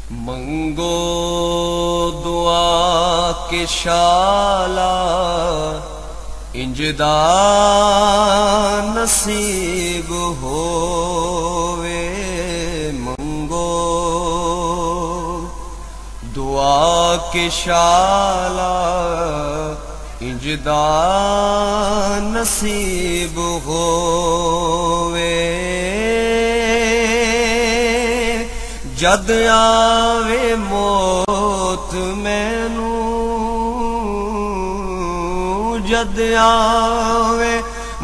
मंगो दुआ के शाला इंजदा नसीब होवे। मंगो दुआ के शाला इंजदा नसीब होवे। जद आवे मौत मैनू, जद आवे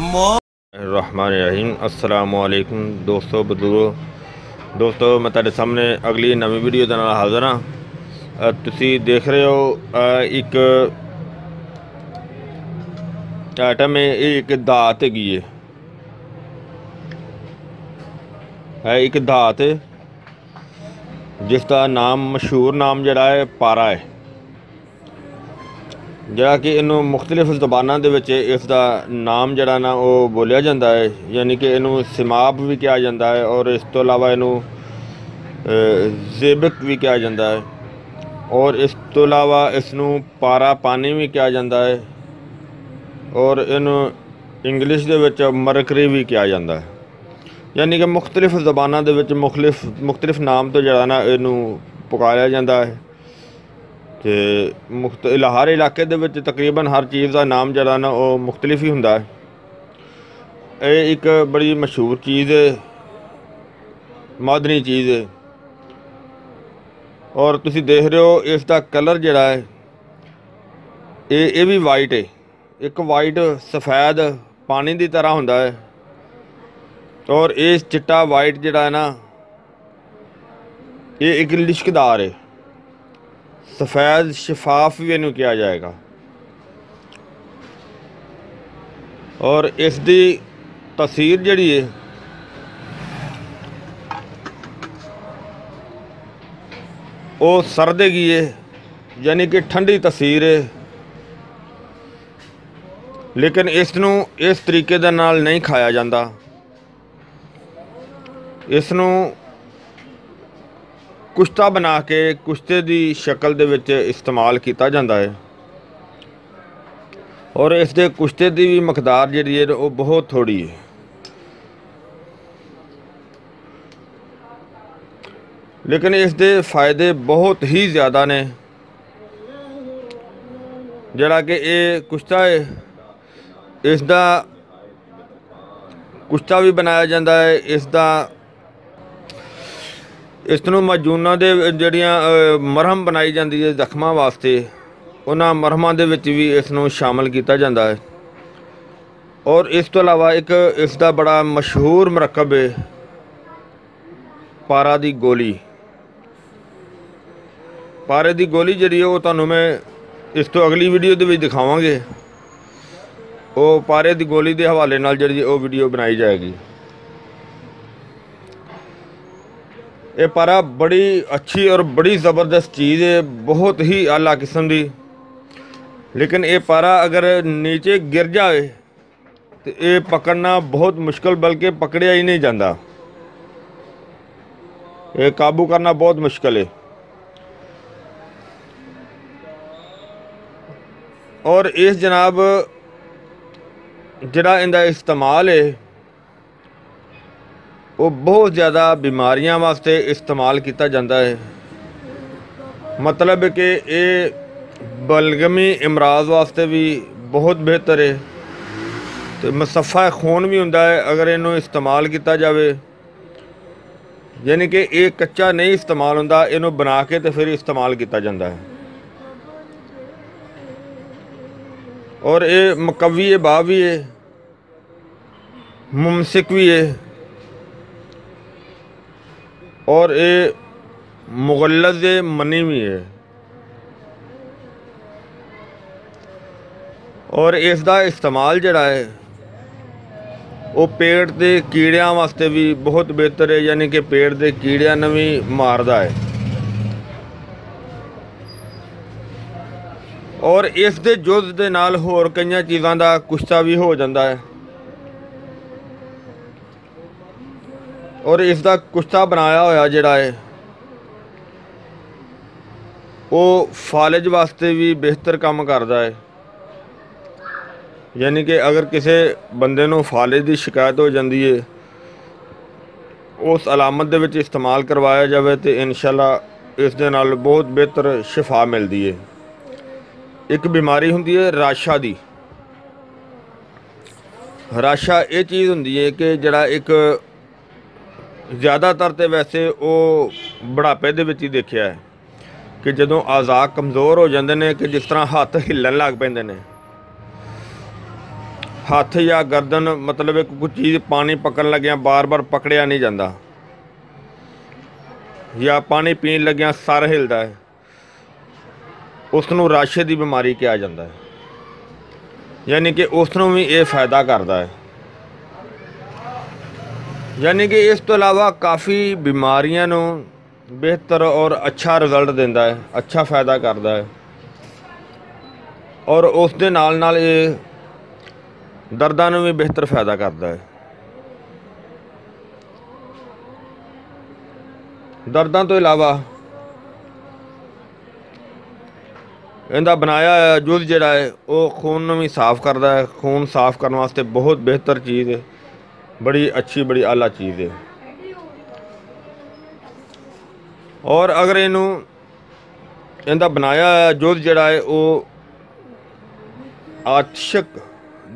मौत। रहमान रहीम। अस्सलामु अलैकुम दोस्तों बुजुर्गो। दोस्तों मैं तेरे सामने अगली नवी वीडियो के नाल हाज़र हाँ। तुसी देख रहे हो एक आइटम है, एक धात हैगी है एक धात जिसका नाम मशहूर नाम जड़ा है पारा है, जड़ा कि इनू मुख्तलिफ ज़बानां दे विच इसका नाम जड़ा ना वो बोलिया जाता है, यानी कि इनू सिमाब भी कहा जाता है और इस तो अलावा इनू ज़ेबिक भी कहा जाता है और इस तो अलावा इसनू पारा पानी भी कहा जाता है और इनू इंग्लिश दे विच मरकरी भी कहा जाता है। यानी कि मुख्तलिफ ज़बानां दे विच मुख्तलिफ नाम तो जड़ा ना इनू पुकारिया जाता है। तो हर इलाके दे विच तकरीबन हर चीज़ का नाम जड़ा ना वो मुख्तलिफ ही हुंदा है। ये एक बड़ी मशहूर चीज़ है, मादनी चीज़ है और तुसी देख रहे हो इसका कलर जड़ा है ये भी वाइट है, एक वाइट सफ़ेद पानी की तरह हुंदा है और ये चिट्टा वाइट जड़ा है ना ये एक लिश्कदार है, सफ़ेद शफाफ भी इनू किया जाएगा और इसकी तसीर जड़ी है वो सर्द हैगी है, यानी कि ठंडी तसीर है। लेकिन इसनू इस तरीके दे नाल नहीं खाया जाता, इसनू कुश्ता बना के कुश्ते की शक्ल दे विच इस्तेमाल किया जाता है और इसके कुश्ते की भी मकदार जी है वो बहुत थोड़ी है। लेकिन इसके फ़ायदे बहुत ही ज़्यादा ने। जड़ा कि ये कुश्ता है, इसका कुश्ता भी बनाया जाता है, इसका इसनू मजूना दे जड़ियाँ मरहम बनाई जाती है जख्मां वास्ते, उन्हां मरहमां दे विच भी इसनू शामिल किया जाता है। और इस तो अलावा एक इसका बड़ा मशहूर मरकब है पारा दी गोली। पारे दी गोली जी है वो तुहानू मैं इस तो अगली वीडियो दे विच दिखावांगे। वो पारे दी गोली के हवाले नाल जी वो वीडियो बनाई जाएगी। ये पारा बड़ी अच्छी और बड़ी ज़बरदस्त चीज़ है, बहुत ही आला किस्म की। लेकिन ये पारा अगर नीचे गिर जाए तो ये पकड़ना बहुत मुश्किल, बल्कि पकड़िया ही नहीं जाता, ये काबू करना बहुत मुश्किल है। और इस जनाब जड़ा इनका इस्तेमाल है वो बहुत ज़्यादा बीमारियां वास्ते इस्तेमाल किया जाता है। मतलब कि ये बलगमी इमराज वास्ते भी बहुत बेहतर है, तो मसफ़ा खून भी हुंदा है अगर इनू इस्तेमाल किया जाए। यानी कि ये कच्चा नहीं इस्तेमाल होंदा, इनू बना के तो फिर इस्तेमाल किया जाता है। और ये मकवी बा भी है, मुमसिक भी है और ये मुगल्लज़ मनी भी है। और इसका इस्तेमाल जड़ा है वो पेट के कीड़ियां वास्ते भी बहुत बेहतर है, यानी कि पेट के कीड़ियां ने भी मारदा है। और इस दे जुज़ दे नाल होर कई चीज़ों का कुश्ता भी हो जाता है और इसका कुश्ता बनाया होया जिहड़ा है वो फालिज वास्ते भी बेहतर काम करता है। यानी कि अगर किसी बंदे नूं फालिज की शिकायत हो जाती है, उस अलामत दे विच इस्तेमाल करवाया जाए तो इंशाअल्लाह इस दे नाल बहुत बेहतर शिफा मिलती है। एक बीमारी हुंदी है राशा दी। राशा ये चीज़ हुंदी है कि जिहड़ा एक ज़्यादातर तो वैसे वो बुढ़ापे दे विच ही देखिया है कि जदों आज़ा कमज़ोर हो जाते हैं कि जिस तरह हत्थ हिलन लग पैंदे ने, हत्थ या गर्दन मतलब एक कोई चीज़ पानी पकड़ लग्या बार बार पकड़िया नहीं जाता, या पानी पीन लग्या सर हिलदा है, उसनूं राशे की बीमारी कहा जाता है। यानी कि उसनूं भी ये फ़ायदा करता है। यानी कि इस तो इलावा काफ़ी बीमारियां नूं बेहतर और अच्छा रिजल्ट देता है, अच्छा फ़ायदा करता है। और उस दे नाल नाल ये दर्दां नूं भी बेहतर फ़ायदा करता है। दर्दां तो इलावा इहदा बनाया होया जुज़ जिहड़ा है वो खून नूं भी साफ़ करता है। खून साफ़ करने वास्ते बहुत बेहतर चीज़ है, बड़ी अच्छी बड़ी आला चीज़ है। और अगर इनू इहदा बनाया होया जुज़ जिहड़ा है वो आशक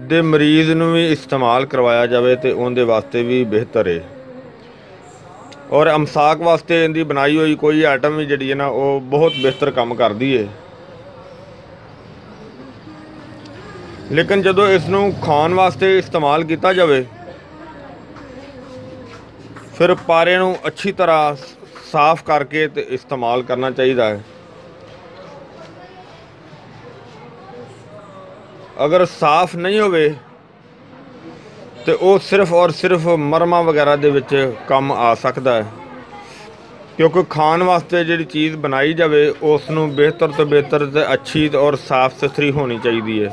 दे मरीज़ नूं भी इस्तेमाल करवाया जाए तो उनके वास्ते भी बेहतर है। और अमसाक वास्ते इनकी बनाई हुई कोई आइटम भी जिहड़ी है ना वो बहुत बेहतर काम करती है। लेकिन जदों इसनूं खाण वास्ते इस्तेमाल किया जाए फिर पारे नूं अच्छी तरह साफ़ करके ते इस्तेमाल करना चाहिए है। अगर साफ नहीं होवे तो वो सिर्फ और सिर्फ मरमा वगैरह दे विच काम आ सकता है, क्योंकि खाण वास्ते जिहड़ी चीज़ बनाई जाए उसनूं बेहतर तो बेहतर ते अच्छी और साफ सुथरी होनी चाहिए है।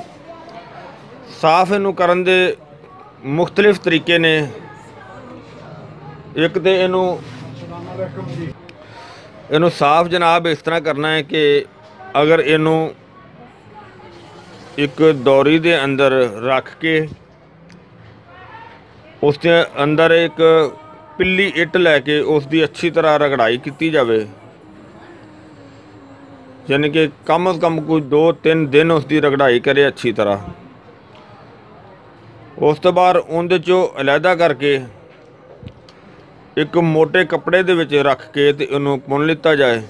साफ इनू करन दे मुख्तलिफ तरीके ने। एक तो इनू साफ जनाब इस तरह करना है कि अगर इनू एक दौरी दे अंदर रख के उसके अंदर एक पिल्ली इट लैके उसकी अच्छी तरह रगड़ाई की जाए, यानी कि कम अज़ कम कोई 2-3 दिन उसकी रगड़ाई करे अच्छी तरह। उस तो बाद उनदे चों अलहदा करके एक मोटे कपड़े दे विच रख के ते इहनूं पुन लिता जाए।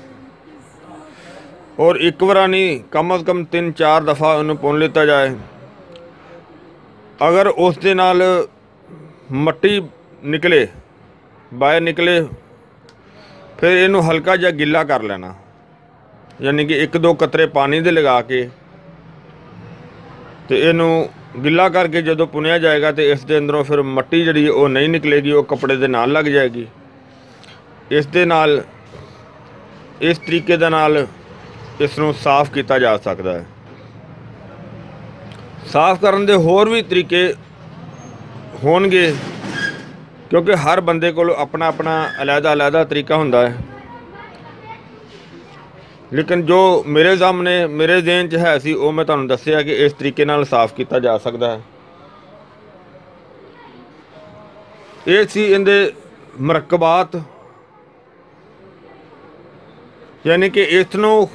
और एक बार नहीं कम अज़ कम 3-4 दफ़ा इन्हूं पुन लिता जाए। अगर उस दे नाल मट्टी निकले बाहर निकले फिर इनू हल्का जिहा गिला कर लेना, यानी कि 1-2 कतरे पानी दे लगा के तो इनू गिला करके जदों पुनिया जाएगा तो इस दे अंदरों फिर मट्टी जिहड़ी वो नहीं निकलेगी, वो कपड़े दे नाल लग जाएगी। इस दे नाल इस तरीके दे नाल इसनूं साफ़ किया जा सकता है। साफ़ करन दे होर भी तरीके होणगे, क्योंकि हर बंदे कोल अपना अपना अलहदा तरीका हुंदा है। लेकिन जो मेरे सामने मेरे ज़हन च है सी वो मैं तुहानूं दस्सिया कि इस तरीके नाल साफ़ किया जा सकता है। ये सी इहदे मरकबात, यानी कि इसनूं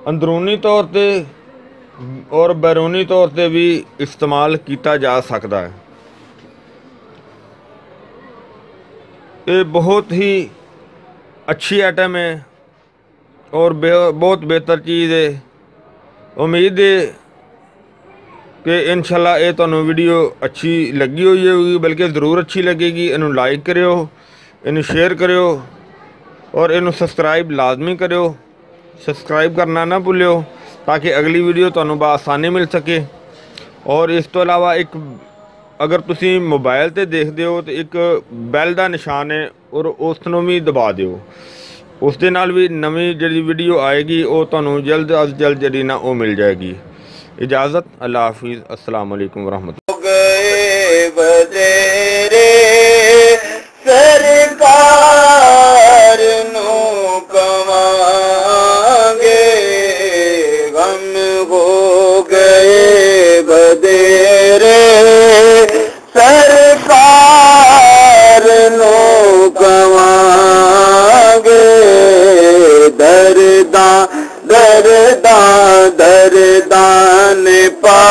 अंदरूनी तौर पे और बैरूनी तौर पे भी इस्तेमाल किया जा सकता है। ये बहुत ही अच्छी आइटम है और बहुत बेहतर चीज़ है। उम्मीद है कि इंशाल्लाह ये तुहानूं वीडियो अच्छी लगी हुई होगी, बल्कि ज़रूर अच्छी लगेगी। इनू लाइक करियो, इनू शेयर करियो और इनू सब्सक्राइब लाजमी करियो। सब्सक्राइब करना ना भूलियो ताकि अगली वीडियो तुहानूं बआसानी मिल सके। और इस तो इलावा एक अगर तुसी मोबाइल ते देखदे हो तो एक बैल का निशान है और उसनूं भी दबा दिओ, उस दे नाल भी नवीं जिहड़ी वीडियो आएगी वो तुहानूं जल्द अज जल्द जिहड़ी ना वो मिल जाएगी। इजाज़त, अल्लाह हाफिज़, अस्सलाम वालेकुम रहमतुल्लाह। गए बतेरे सरकार नू कवांगे। दरदा दरदा दरदा ने पा